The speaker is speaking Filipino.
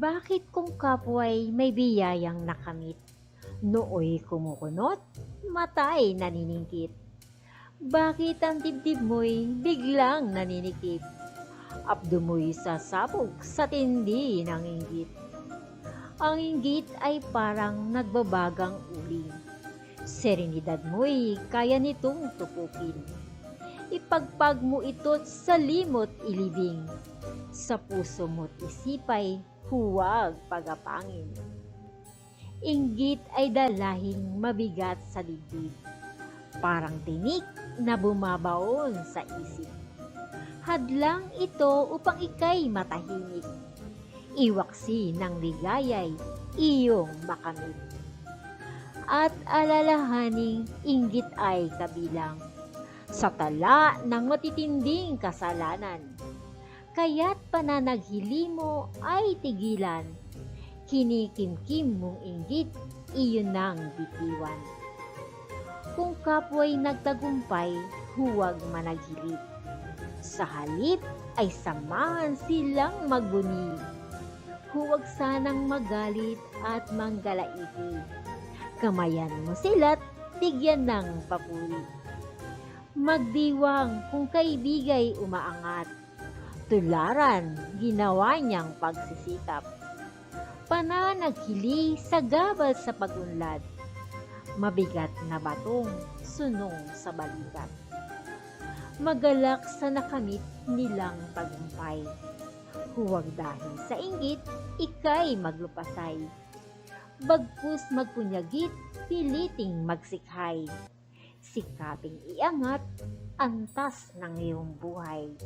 Bakit kung kapwa'y may biyayang nakamit, nooy kumukunot, mata'y naniningkit? Bakit ang dibdib mo'y biglang naninikip? Abdo mo'y sasabog sa tindi ng inggit. Ang inggit ay parang nagbabagang uling. Serenidad mo'y kaya nitong tupukin. Ipagpag mo ito't sa limot ilibing. Sa puso mo't isipay, huwag pagapangin. Inggit ay dalahing mabigat sa dibdib. Parang tinik na bumabaon sa isip. Hadlang ito upang ika'y matahimik. Iwaksi ng ligaya'y iyong makamit. At alalahaning inggit ay kabilang sa tala ng matitinding kasalanan. Kaya't pananaghili mo ay tigilan. Kinikimkim mong inggit, iyon ang bitiwan. Kung kapwa'y nagtagumpay, huwag managhili. Sa halip ay samahan silang magbuni. Huwag sanang magalit at manggalaiti. Kamayan mo sila't bigyan ng papuri. Magdiwang kung kaibigay umaangat. Tularan ginawa niyang pagsisikap. Pananaghili sa gabal sa pagunlad. Mabigat na batong sunong sa balikat. Magalak sa nakamit nilang tagumpay. Huwag dahil sa inggit, ika'y maglupasay. Bagkus magpunyagit, piliting magsikhay. Sikaping iangat, antas ng iyong buhay.